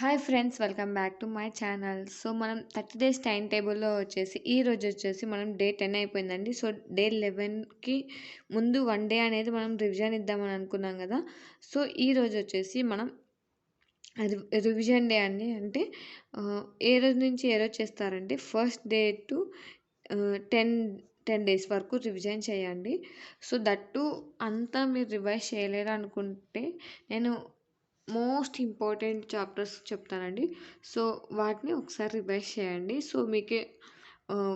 Hi friends, welcome back to my channel. So మనం 30 days time టేబుల్లో వచ్చేసి ఈరోజు వచ్చేసి మనం డే 10 అయిపోయిందండి. సో డే 11కి ముందు 1 డే అనేది మనం రివిజన్ ఇద్దామని అనుకున్నాం కదా. సో ఈరోజు వచ్చేసి మనం రివిజన్ డే అండి. అంటే ఏ రోజు నుంచి ఏ రోజు చేస్తారంటే ఫస్ట్ డే టు 10 10 డేస్ వరకు రివిజన్ చేయండి. సో దట్టు అంతా మీరు రివైజ్ చేయలేరు అనుకుంటే నేను మోస్ట్ ఇంపార్టెంట్ చాప్టర్స్ చెప్తానండి. సో వాటిని ఒకసారి రివైజ్ చేయండి. సో మీకే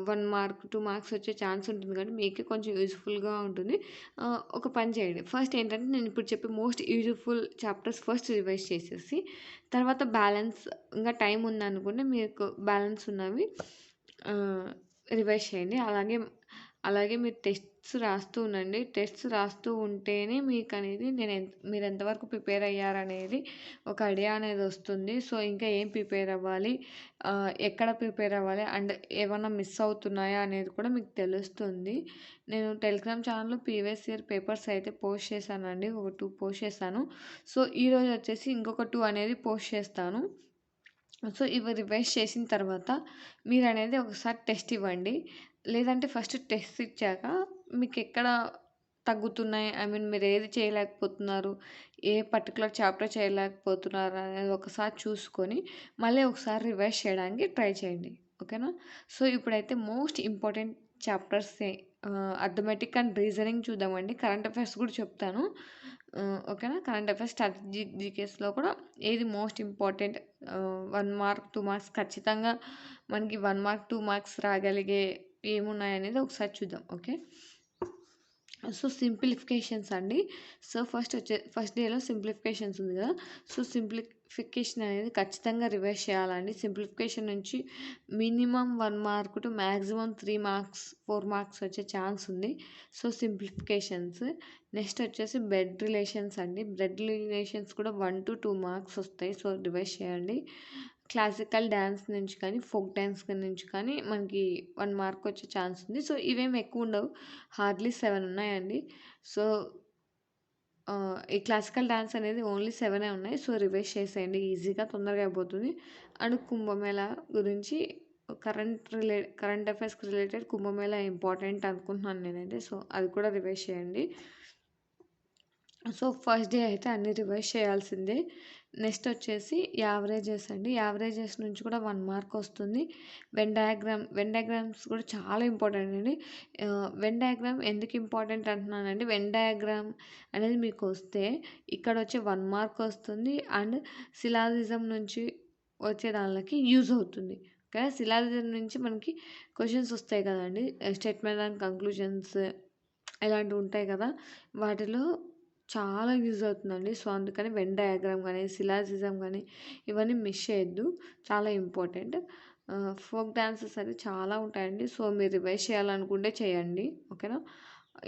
1 మార్క్ 2 మార్క్స్ వచ్చే ఛాన్స్ ఉంటుంది కాబట్టి మీకే కొంచెం యూజ్ఫుల్గా ఉంటుంది. ఒక పని చేయండి. ఫస్ట్ ఏంటంటే నేను ఇప్పుడు చెప్పే most useful chapters first revise చేసేసి తర్వాత బ్యాలెన్స్ ఇంకా టైం ఉందనుకుంటే మీకు బ్యాలెన్స్ ఉన్నవి రివైజ్ చేయండి. అలాగే మీరు టెస్ట్స్ రాస్తూ ఉండండి. టెస్ట్స్ రాస్తూ ఉంటేనే మీకనేది మీరు ఎంతవరకు ప్రిపేర్ అయ్యారనేది ఒక ఐడియా అనేది వస్తుంది. సో ఇంకా ఏం ప్రిపేర్ అవ్వాలి, ఎక్కడ ప్రిపేర్ అవ్వాలి అండ్ ఏమన్నా మిస్ అవుతున్నాయా అనేది కూడా మీకు తెలుస్తుంది. నేను టెలిగ్రామ్ ఛానల్లో ప్రీవియస్ ఇయర్ పేపర్స్ అయితే పోస్ట్ చేశానండి. ఒక 2 పోస్ట్ చేశాను. సో ఈరోజు వచ్చేసి ఇంకొక 2 అనేది పోస్ట్ చేస్తాను. సో ఇవి రివైజ్ చేసిన తర్వాత మీరనేది ఒకసారి టెస్ట్ ఇవ్వండి. లేదంటే ఫస్ట్ టెస్ట్ ఇచ్చాక మీకు ఎక్కడ తగ్గుతున్నాయి, ఐ మీన్ మీరు ఏది చేయలేకపోతున్నారు, ఏ పర్టికులర్ చాప్టర్ చేయలేకపోతున్నారు అనేది ఒకసారి చూసుకొని మళ్ళీ ఒకసారి రివైజ్ చేయడానికి ట్రై చేయండి. ఓకేనా. సో ఇప్పుడైతే most important chapters arithmetic and reasoning చూద్దామండి. కరెంట్ అఫైర్స్ కూడా చెప్తాను. ఓకేనా. కరెంట్ అఫైర్స్, స్ట్రాటజిక్ జీకేస్లో కూడా ఏది మోస్ట్ ఇంపార్టెంట్, 1 మార్క్ 2 మార్క్స్ ఖచ్చితంగా మనకి 1 మార్క్ 2 మార్క్స్ రాగలిగే ఏమున్నాయనేది ఒకసారి చూద్దాం. ఓకే. సో సింప్లిఫికేషన్స్ అండి. సో ఫస్ట్ డేలో సింప్లిఫికేషన్స్ ఉంది కదా. సో సింప్లిఫికేషన్ అనేది ఖచ్చితంగా రివైజ్ చేయాలండి. సింప్లిఫికేషన్ నుంచి minimum 1 mark to maximum 3 marks 4 marks వచ్చే ఛాన్స్ ఉంది. So simplifications. నెక్స్ట్ వచ్చేసి బ్లడ్ రిలేషన్స్ అండి. బ్లడ్ రిలేషన్స్ కూడా 1 to 2 మార్క్స్ వస్తాయి. సో రివైజ్ చేయండి. క్లాసికల్ డ్యాన్స్ నుంచి కానీ ఫోక్ డ్యాన్స్ నుంచి కానీ మనకి 1 మార్క్ వచ్చే ఛాన్స్ ఉంది. సో ఇవేమి ఎక్కువ ఉండవు, హార్డ్లీ 7 ఉన్నాయండి. సో ఈ క్లాసికల్ డ్యాన్స్ అనేది ఓన్లీ 7 ఉన్నాయి. సో రివైజ్ చేసేయండి, ఈజీగా తొందరగా అయిపోతుంది. అండ్ కుంభమేళా గురించి కరెంట్ అఫైర్స్కి రిలేటెడ్ కుంభమేళా ఇంపార్టెంట్ అనుకుంటున్నాను నేనైతే. సో అది కూడా రివైజ్ చేయండి. సో ఫస్ట్ డే అయితే అన్నీ రివైజ్ చేయాల్సిందే. నెక్స్ట్ వచ్చేసి యావరేజెస్ అండి. యావరేజెస్ నుంచి కూడా 1 మార్క్ వస్తుంది. వెన్ డయాగ్రామ్స్ కూడా చాలా ఇంపార్టెంట్ అండి. వెన్ డయాగ్రామ్ ఎందుకు ఇంపార్టెంట్ అంటున్నానండి, వెన్ డయాగ్రామ్ అనేది మీకు వస్తే ఇక్కడ వచ్చే 1 మార్క్ వస్తుంది. అండ్ సిలాజిజం నుంచి వచ్చే దానికి యూజ్ అవుతుంది. ఓకే. సిలాజిజం నుంచి మనకి క్వశ్చన్స్ వస్తాయి కదండి, స్టేట్మెంట్ అండ్ కంక్లూజన్స్ ఇలాంటివి ఉంటాయి కదా, వాటిలో చాలా యూజ్ అవుతుందండి. సో అందుకని వెన్ డయాగ్రామ్ కానీ సిలాజిజం కానీ ఇవన్నీ మిస్ చేయొద్దు, చాలా ఇంపార్టెంట్. ఫోక్ డాన్సెస్ అయితే చాలా ఉంటాయండి. సో మీరు రివైజ్ చేయాలనుకుంటే చేయండి. ఓకేనా.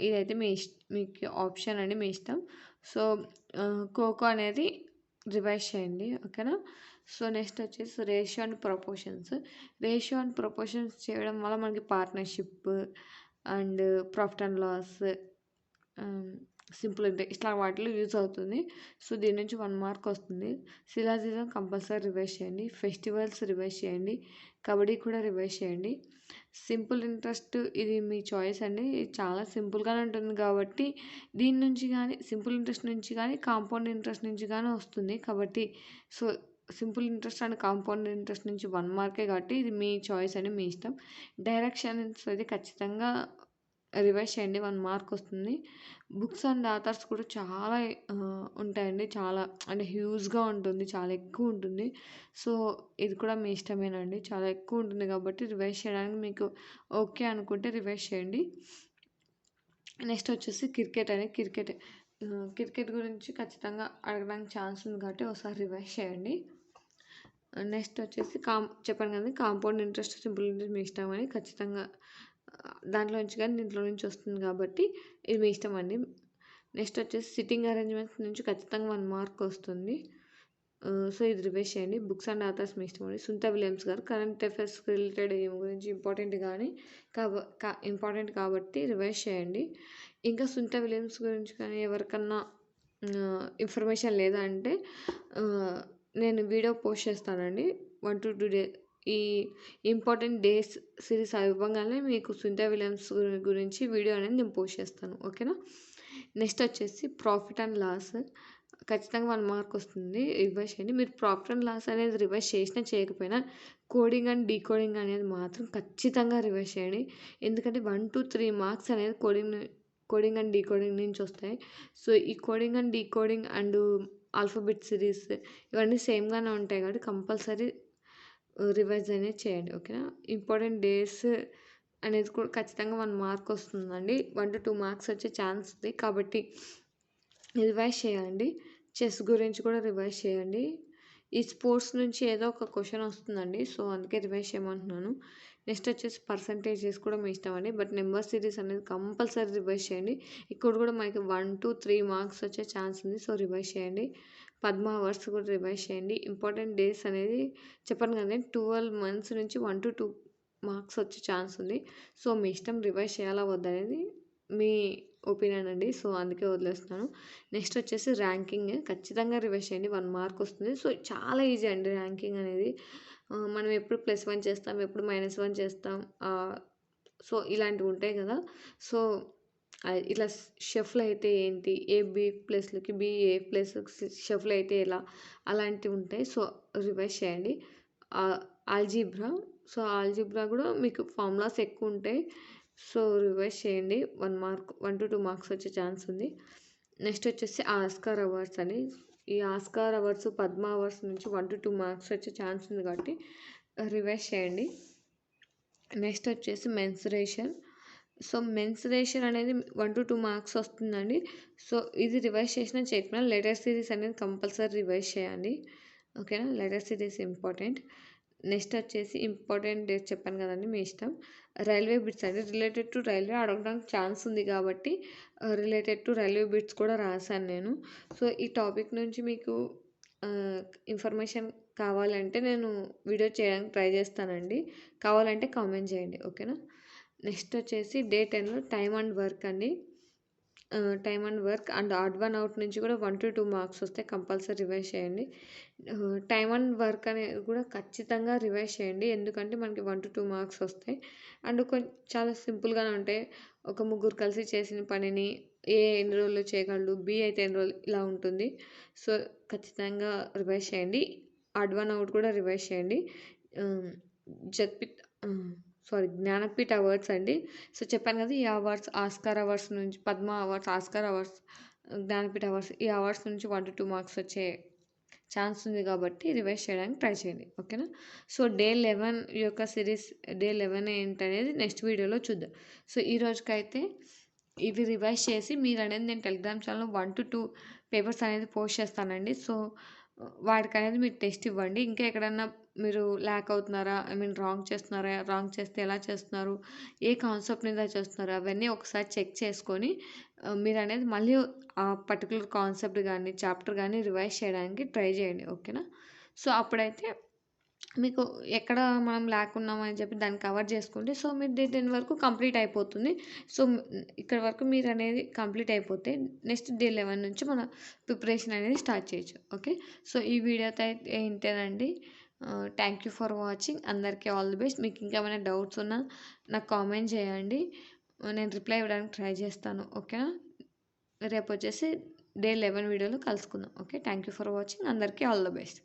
ఇదైతే మీకు ఆప్షన్ అండి, మీ ఇష్టం. సో ఖోఖో అనేది రివైజ్ చేయండి. ఓకేనా. సో నెక్స్ట్ వచ్చేసి రేషియో అండ్ ప్రపోర్షన్స్ చేయడం వల్ల మనకి partnership and profit and loss, simple ఇట్లా వాటిలో యూజ్ అవుతుంది. సో దీని నుంచి 1 మార్క్ వస్తుంది. సిలాజిజం కంపల్సరీ రివైజ్ చేయండి. ఫెస్టివల్స్ రివైజ్ చేయండి. కబడ్డీ కూడా రివైజ్ చేయండి. సింపుల్ ఇంట్రెస్ట్ ఇది మీ చాయిస్ అండి. ఇది చాలా సింపుల్గానే ఉంటుంది కాబట్టి దీని నుంచి కానీ సింపుల్ ఇంట్రెస్ట్ నుంచి కానీ కాంపౌండ్ ఇంట్రెస్ట్ నుంచి కానీ వస్తుంది కాబట్టి, so simple interest and compound interest నుంచి 1 మార్కే కాబట్టి ఇది మీ చాయిస్ అండి, మీ ఇష్టం. డైరెక్షన్స్ అది ఖచ్చితంగా రివైజ్ చేయండి, 1 మార్క్ వస్తుంది. బుక్స్ అండ్ ఆథర్స్ కూడా చాలా ఉంటాయండి. చాలా అంటే హ్యూజ్గా ఉంటుంది, చాలా ఎక్కువ ఉంటుంది. సో ఇది కూడా మీ ఇష్టమేనండి, చాలా ఎక్కువ ఉంటుంది కాబట్టి రివైజ్ చేయడానికి మీకు ఓకే అనుకుంటే రివైజ్ చేయండి. నెక్స్ట్ వచ్చేసి క్రికెట్ గురించి ఖచ్చితంగా అడగడానికి ఛాన్స్ ఉంది కాబట్టి ఒకసారి రివైజ్ చేయండి. నెక్స్ట్ వచ్చేసి చెప్పాను కదా, కాంపౌండ్ ఇంట్రెస్ట్ సింపుల్ ఇంట్రెస్ట్ మీ ఇష్టం అని, ఖచ్చితంగా దాంట్లో నుంచి కానీ దీంట్లో నుంచి వస్తుంది కాబట్టి ఇది మీ ఇష్టం అండి. నెక్స్ట్ వచ్చేసి సిట్టింగ్ అరేంజ్మెంట్స్ నుంచి ఖచ్చితంగా 1 మార్క్ వస్తుంది. సో ఇది రివైజ్ చేయండి. బుక్స్ అండ్ ఆథర్స్ మీ ఇష్టం అండి. సునీత విలియమ్స్ గారు కరెంట్ అఫైర్స్ రిలేటెడ్ ఏమి గురించి ఇంపార్టెంట్ కాబట్టి రివైజ్ చేయండి. ఇంకా సునీత విలియమ్స్ గురించి కానీ ఎవరికన్నా ఇన్ఫర్మేషన్ లేదా అంటే నేను వీడియో పోస్ట్ చేస్తానండి. 1-2 డే ఈ ఇంపార్టెంట్ డేస్ సిరీస్ అవ్వంగానే మీకు సునీత విలియమ్స్ గురించి వీడియో అనేది నేను పోస్ట్ చేస్తాను. ఓకేనా? నెక్స్ట్ వచ్చేసి ప్రాఫిట్ అండ్ లాస్ ఖచ్చితంగా 1 మార్క్ వస్తుంది. రివైజ్ చేయండి. మీరు ప్రాఫిట్ అండ్ లాస్ అనేది రివైజ్ చేసినా చేయకపోయినా కోడింగ్ అండ్ డీకోడింగ్ అనేది మాత్రం ఖచ్చితంగా రివైజ్ చేయండి. ఎందుకంటే 1-3 మార్క్స్ అనేది కోడింగ్ అండ్ డీకోడింగ్ నుంచి వస్తాయి. సో ఈ coding and decoding and alphabet series ఇవన్నీ సేమ్గానే ఉంటాయి కాబట్టి కంపల్సరీ రివైజ్ అనేది చేయండి. ఓకేనా? ఇంపార్టెంట్ డేస్ అనేది కూడా ఖచ్చితంగా 1 మార్క్ వస్తుందండి. 1-2 మార్క్స్ వచ్చే ఛాన్స్ ఉంది కాబట్టి రివైజ్ చేయండి. చెస్ గురించి కూడా రివైజ్ చేయండి. ఈ స్పోర్ట్స్ నుంచి ఏదో ఒక క్వశ్చన్ వస్తుందండి. సో అందుకే రివైజ్ చేయమంటున్నాను. నెక్స్ట్ వచ్చేసి పర్సంటేజెస్ కూడా మీ ఇష్టం అండి. బట్ నెంబర్ సిరీస్ అనేది కంపల్సరీ రివైజ్ చేయండి. ఇక్కడ కూడా మనకి 1-3 మార్క్స్ వచ్చే ఛాన్స్ ఉంది. సో రివైజ్ చేయండి. పద్మ అవర్స్ కూడా రివైజ్ చేయండి. ఇంపార్టెంట్ డేస్ అనేది చెప్పాను కదండి 12 మంత్స్ నుంచి 1-2 మార్క్స్ వచ్చే ఛాన్స్ ఉంది. సో మీ ఇష్టం రివైజ్ చేయాలా వద్దనేది మీ ఒపీనియన్ అండి. సో అందుకే వదిలేస్తున్నాను. నెక్స్ట్ వచ్చేసి ర్యాంకింగ్ ఖచ్చితంగా రివైజ్ చేయండి. 1 మార్క్ వస్తుంది. సో చాలా ఈజీ అండి ర్యాంకింగ్ అనేది. మనం ఎప్పుడు +1 చేస్తాం, ఎప్పుడు -1 చేస్తాం. సో ఇలాంటివి ఉంటాయి కదా. సో ఇట్లా షఫుల్ అయితే ఏంటి, ఏ బి ప్లేస్‌లోకి బి ఏ ప్లేస్‌లోకి షఫుల్ అయితే ఎలా అలాంటివి ఉంటాయి. సో రివైజ్ చేయండి. ఆల్జీబ్రా సో ఆల్జీబ్రా కూడా మీకు ఫార్ములాస్ ఎక్కువ ఉంటాయి. సో రివైజ్ చేయండి. 1-2 మార్క్స్ వచ్చే ఛాన్స్ ఉంది. నెక్స్ట్ వచ్చేసి ఆస్కార్ అవార్డ్స్ అని ఈ ఆస్కార్ అవార్డ్స్ పద్మ అవార్డ్స్ నుంచి 1-2 మార్క్స్ వచ్చే ఛాన్స్ ఉంది కాబట్టి రివైజ్ చేయండి. నెక్స్ట్ వచ్చేసి మెన్సురేషన్ సో మెన్సురేషన్ అనేది 1-2 మార్క్స్ వస్తుందండి. సో ఇది రివైజ్ చేసినా చేయకపోయినా లెటర్ సిరీస్ అనేది కంపల్సరీ రివైజ్ చేయండి. ఓకేనా? Letter series important. నెక్స్ట్ వచ్చేసి ఇంపార్టెంట్ డేట్ చెప్పాను కదండి మీ ఇష్టం. రైల్వే బిట్స్ అండి రిలేటెడ్ టు రైల్వే అడగడానికి ఛాన్స్ ఉంది కాబట్టి రిలేటెడ్ టు రైల్వే బిట్స్ కూడా రాశాను నేను. సో ఈ టాపిక్ నుంచి మీకు ఇన్ఫర్మేషన్ కావాలంటే నేను వీడియో చేయడానికి ట్రై చేస్తానండి. కావాలంటే కామెంట్ చేయండి. ఓకేనా? నెక్స్ట్ వచ్చేసి డే 10లో టైమ్ అండ్ వర్క్ అండి. Time and work and odd one out నుంచి కూడా 1-2 మార్క్స్ వస్తాయి. కంపల్సరీ రివైజ్ చేయండి. టైమ్ అండ్ వర్క్ అనేది కూడా ఖచ్చితంగా రివైజ్ చేయండి. ఎందుకంటే మనకి 1-2 మార్క్స్ వస్తాయి. అండ్ చాలా సింపుల్గానే ఉంటాయి. ఒక ముగ్గురు కలిసి చేసిన పనిని ఏ ఎన్ని రోజుల్లో చేయగలడు, బి అయితే ఎన్ని రోజులు ఇలా ఉంటుంది. సో ఖచ్చితంగా రివైజ్ చేయండి. ఆడ్ వన్ అవుట్ కూడా రివైజ్ చేయండి. జగ్పిత్ జ్ఞానపీఠ అవార్డ్స్ అండి. సో చెప్పాను కదా ఈ అవార్డ్స్ ఆస్కార్ అవార్డ్స్ నుంచి Padma awards, Oscar awards, Jnanpith awards ఈ అవార్డ్స్ నుంచి 1-2 మార్క్స్ వచ్చే ఛాన్స్ ఉంది కాబట్టి రివైజ్ చేయడానికి ట్రై చేయండి. ఓకేనా? సో డే 11 యొక్క సిరీస్ డే 11 ఏంటనేది నెక్స్ట్ వీడియోలో చూద్దాం. సో ఈ రోజుకైతే ఇవి రివైజ్ చేసి మీరు అనేది నేను టెలిగ్రామ్ ఛానల్లో 1-2 పేపర్స్ అనేది పోస్ట్ చేస్తానండి. సో వాటికి అనేది మీరు టెస్ట్ ఇవ్వండి. ఇంకా ఎక్కడన్నా మీరు ల్యాక్ అవుతున్నారా, రాంగ్ చేస్తున్నారా, రాంగ్ చేస్తే ఎలా చేస్తున్నారు, ఏ కాన్సెప్ట్ మీద చేస్తున్నారు అవన్నీ ఒకసారి చెక్ చేసుకొని మీరు అనేది మళ్ళీ ఆ పర్టికులర్ కాన్సెప్ట్ కానీ చాప్టర్ కానీ రివైజ్ చేయడానికి ట్రై చేయండి. ఓకేనా? సో అప్పుడైతే మీకు ఎక్కడ మనం ల్యాక్ ఉన్నామని చెప్పి దాన్ని కవర్ చేసుకుంటే సో మీరు డే 10 వరకు కంప్లీట్ అయిపోతుంది. సో ఇక్కడ వరకు మీరు అనేది కంప్లీట్ అయిపోతే నెక్స్ట్ డే 11 నుంచి మన ప్రిపరేషన్ అనేది స్టార్ట్ చేయొచ్చు. ఓకే? సో ఈ వీడియోతో అయితే ఇంతేనండి. Thank you for watching. అందరికీ ఆల్ ది బెస్ట్. మీకు ఇంకా ఏమైనా డౌట్స్ ఉన్నా నాకు కామెంట్ చేయండి. నేను రిప్లై ఇవ్వడానికి ట్రై చేస్తాను. ఓకేనా? రేపు వచ్చేసి డే 11 వీడియోలో కలుసుకుందాం. Okay? Thank you for watching. అందరికీ ఆల్ ది బెస్ట్.